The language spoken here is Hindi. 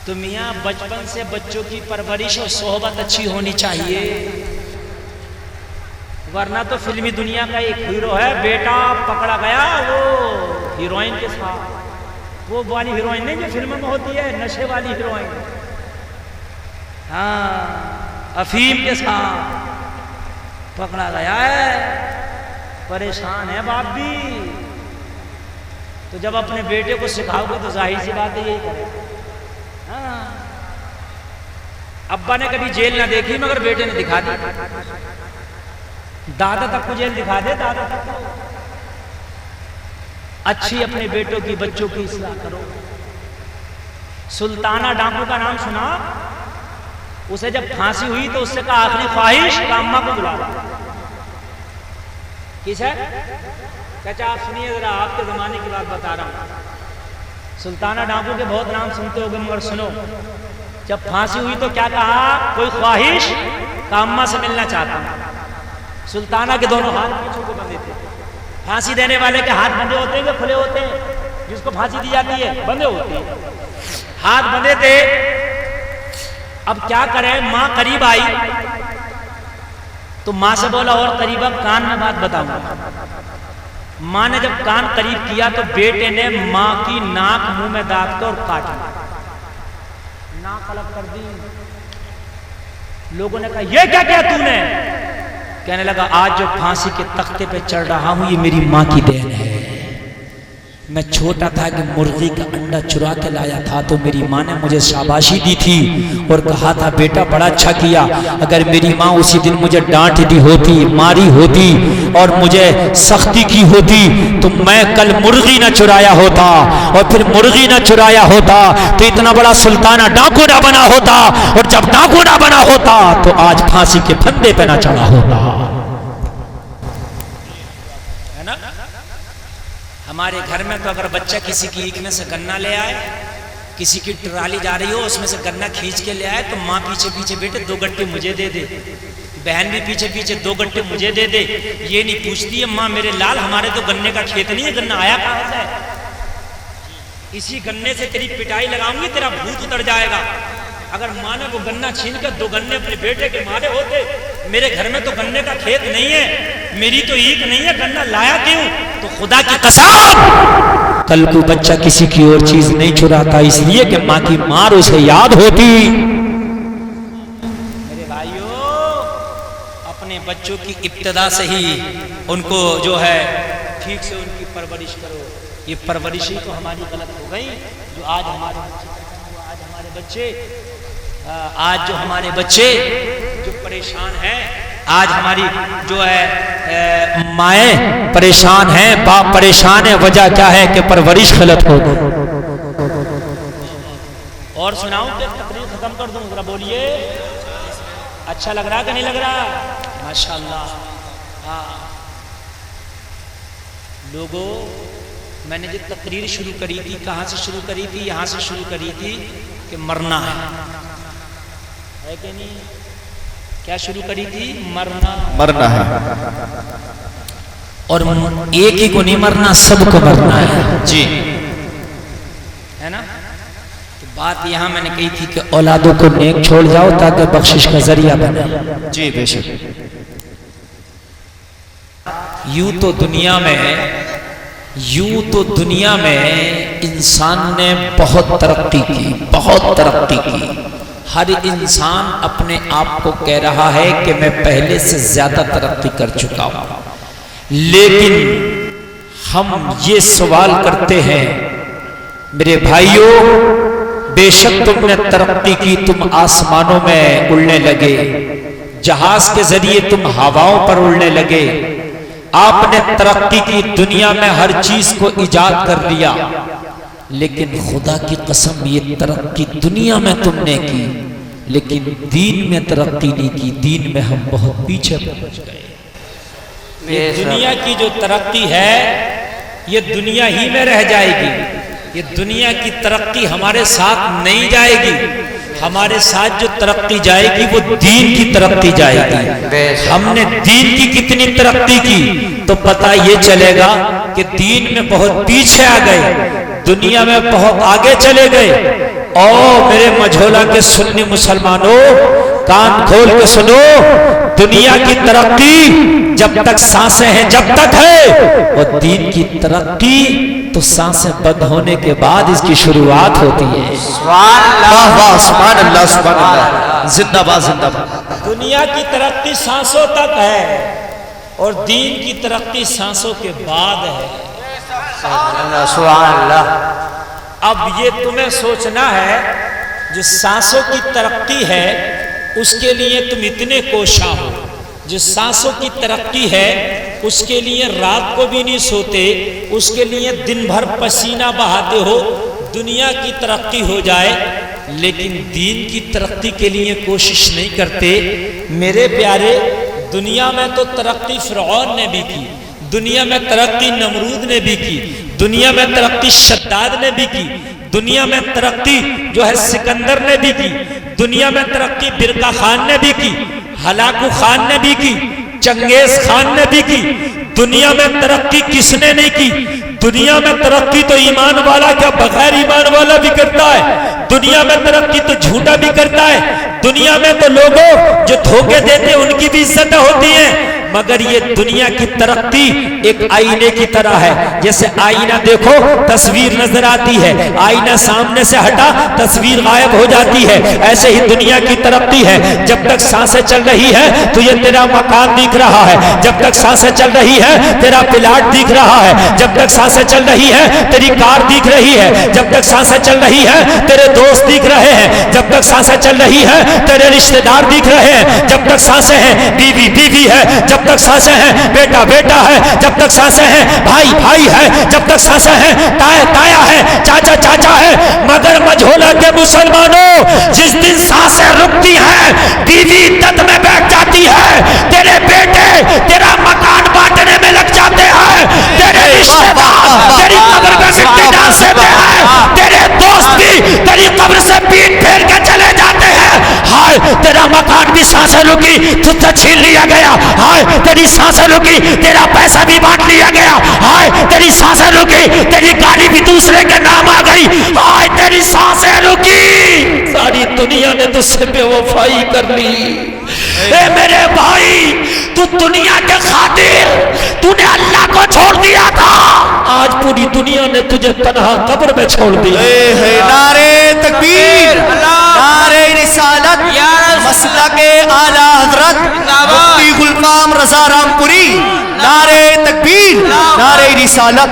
तो मियाँ बचपन से बच्चों की परवरिश और सोहबत अच्छी होनी चाहिए, वरना तो फिल्मी दुनिया का एक हीरो है, बेटा पकड़ा गया वो हीरोइन के साथ, वो वाली हीरोइन नहीं जो फिल्म में होती है, नशे वाली हीरोइन, हाँ अफीम के साथ पकड़ा गया है, परेशान है बाप भी। तो जब अपने बेटे को सिखाओगे तो जाहिर सी बात है यही करेगा। हाँ अब्बा ने कभी जेल ना देखी मगर बेटे ने दिखा दी, दादा तक को जेल दिखा दे, दादा तक को। अच्छी अपने बेटों की बच्चों की इस्लाह करो। सुल्ताना डाकू का नाम सुना? उसे जब फांसी हुई तो उससे कहा आखिरी ख्वाहिश अम्मा को बुला ला। किस है चाचा आप सुनिए जरा, आपके जमाने की बात बता रहा हूं। सुल्ताना डाकू के बहुत नाम सुनते होगे मगर सुनो, जब फांसी हुई तो क्या कहा? कोई ख्वाहिश का अम्मा से मिलना चाहता हूं। सुल्ताना के दोनों हाथ पीछे को बंधे थे। फांसी देने वाले के हाथ बंधे होते हैं कि खुले होते हैं? जिसको फांसी दी जाती है बंधे होते हैं, हाथ बंधे थे। अब क्या करें, मां करीब आई तो मां से बोला और करीब, अब कान में बात बताऊंगा। मां ने जब कान करीब किया तो बेटे ने मां की नाक मुंह में दाब कर और काटा, नाक अलग कर दी। लोगों ने कहा ये क्या किया तूने? कहने लगा आज जो फांसी के तख्ते पे चढ़ रहा हूं ये मेरी मां की देन है। मैं छोटा था कि मुर्गी का अंडा चुरा के लाया था तो मेरी माँ ने मुझे शाबाशी दी थी और कहा था बेटा बड़ा अच्छा किया। अगर मेरी माँ उसी दिन मुझे डांट दी होती, मारी होती और मुझे सख्ती की होती तो मैं कल मुर्गी ना चुराया होता, और फिर मुर्गी ना चुराया होता तो इतना बड़ा सुल्ताना डाकू ना बना होता, और जब डाकू ना बना होता तो आज फांसी के फंदे पे ना चढ़ा होता। हमारे घर में तो अगर बच्चा किसी की ईख में से गन्ना ले आए, किसी की ट्राली जा रही हो उसमें से गन्ना खींच के ले आए तो माँ पीछे पीछे बेटे 2 गट्टे मुझे दे दे, बहन भी पीछे पीछे 2 गट्टे मुझे दे दे। ये नहीं पूछती है माँ मेरे लाल हमारे तो गन्ने का खेत नहीं है, गन्ना आया कहाँ से? इसी गन्ने से तेरी पिटाई लगाऊंगी, तेरा भूत उतर जाएगा। अगर माँ ने वो गन्ना छीन कर 2 गन्ने अपने बेटे के मारे होते, मेरे घर में तो गन्ने का खेत नहीं है, मेरी तो ईख नहीं है, गन्ना लाया क्यों? तो खुदा की कसम कल को बच्चा किसी की और चीज नहीं चुराता इसलिए कि माँ की मार उसे याद होती। मेरे भाइयों अपने बच्चों की इब्तिदा से ही उनको जो है ठीक से उनकी परवरिश करो। ये परवरिश ही तो हमारी गलत हो गई, जो आज हमारे आज जो हमारे बच्चे जो परेशान हैं, आज हमारी जो है माएँ परेशान हैं, बाप परेशान है। वजह क्या है कि परवरिश गलत हो गई। और सुनाऊं कि तकरीर खत्म कर दूं? जरा बोलिए, अच्छा लग रहा कि नहीं लग रहा? माशाल्लाह। हाँ लोगों, मैंने जो तकरीर शुरू करी थी कहाँ से शुरू करी थी? यहाँ से शुरू करी थी कि मरना है कि नहीं? क्या शुरू करी थी? मरना है। और एक ही को नहीं मरना, सबको मरना है जी, है ना? तो बात यहाँ मैंने कही थी कि औलादों को नेक छोड़ जाओ ताकि बख्शिश का जरिया बने। जी बेशक। यूं तो दुनिया में इंसान ने बहुत तरक्की की। हर इंसान अपने आप को कह रहा है कि मैं पहले से ज्यादा तरक्की कर चुका हूं, लेकिन हम ये सवाल करते हैं मेरे भाइयों, बेशक तुमने तरक्की की, तुम आसमानों में उड़ने लगे, जहाज के जरिए तुम हवाओं पर उड़ने लगे, आपने तरक्की की, दुनिया में हर चीज को इजाद कर लिया, लेकिन खुदा की कसम ये तरक्की दुनिया में तुमने की, लेकिन दीन में तरक्की नहीं की। दीन में हम बहुत पीछे पहुंच गए। ये दुनिया की जो तरक्की है ये दुनिया ही में रह जाएगी, ये दुनिया की तरक्की हमारे साथ नहीं जाएगी। हमारे साथ जो तरक्की जाएगी वो दीन की तरक्की जाएगी। हमने दीन की कितनी तरक्की की तो पता ये चलेगा कि दीन में बहुत पीछे आ गए, दुनिया में बहुत आगे चले गए। ओ मेरे मझोला के सुन्नी मुसलमानों, कान खोल के सुनो। दुनिया की तरक्की जब तक सांसें हैं, जब तक है, और दीन की तरक्की तो सांसें बंद होने के बाद इसकी शुरुआत होती है। वाह वाह, सुभान अल्लाह, सुभान अल्लाह, जिंदाबाद जिंदाबाद। दुनिया की तरक्की सांसों तक है और दीन की तरक्की सांसों के बाद है। सुभान अल्लाह। अब ये तुम्हें सोचना है, जो सांसों की तरक्की है उसके लिए तुम इतने कोशा हो। जो सांसों की तरक्की है उसके लिए रात को भी नहीं सोते, उसके लिए दिन भर पसीना बहाते हो। दुनिया की तरक्की हो जाए लेकिन दीन की तरक्की के लिए कोशिश नहीं करते। मेरे प्यारे, दुनिया में तो तरक्की फिरौन ने भी की, दुनिया में तरक्की नमरूद ने भी की, दुनिया में तरक्की शद्दाद ने भी की, दुनिया में तरक्की जो है सिकंदर ने भी की, दुनिया में तरक्की बिरका खान ने भी की, हलाकू खान ने भी की, चंगेज खान ने भी की। दुनिया में तरक्की किसने नहीं की? दुनिया में तरक्की तो ईमान वाला क्या बगैर ईमान वाला भी करता है। दुनिया में तरक्की तो झूठा भी करता है। दुनिया में तो लोगों जो धोखे देते उनकी भी इज्जत होती है। मगर ये दुनिया की तरक्की एक आईने की तरह है। जैसे आईना देखो तस्वीर नजर आती है, आईना सामने से हटा तस्वीर गायब हो जाती है। ऐसे ही दुनिया की तरक्की है। जब तक सांसें चल रही है तो ये तेरा मकान दिख रहा है, जब तक सांसें चल रही है तेरा प्लाट दिख रहा है, जब तक सांसें चल रही है तेरी कार दिख रही है, जब तक सांसें चल रही है तेरे दोस्त दिख रहे हैं, जब तक सांसें चल रही है तेरे रिश्तेदार दिख रहे हैं, जब तक सांसें हैं बीवी बीवी है, जब तक सांसें हैं बेटा बेटा है, जब तक सांसें हैं भाई भाई है, जब तक सांसें हैं ताया ताया है, चाचा चाचा है। मगर मझोला के मुसलमानों, जिस दिन सांसें रुकती हैं, बीवी इद्दत में बैठ जाती है, तेरे बेटे तेरा मकान बांटने में लग जाते हैं, तेरे रिश्तेदार तेरी कब्र में मिट्टी डाल देते हैं, तेरे दोस्त भी तेरी कब्र से पीठ फेर के चले जाते हैं। हाय तेरा मकान भी सांसें रुकी, तुझसे छीन लिया गया। हाय तेरी सांसें रुकी, तेरा पैसा भी बांट लिया गया। हाय तेरी सांसें रुकी, तेरी गाड़ी भी दूसरे के नाम आ गई। हाय तेरी सांसें रुकी, सारी दुनिया ने तुझसे बेवफाई कर ली। ए मेरे भाई, तू दुनिया के खातिर तूने अल्लाह को छोड़ दिया था, आज पूरी दुनिया ने तुझे तन्हा कब्र में छोड़ दिया। नारे तकबीर, नारे रिसालत, मसलके आला हजरत मुफ्ती गुलफाम रजा रामपुरी। नारे तकबीर, नारे रिसालत।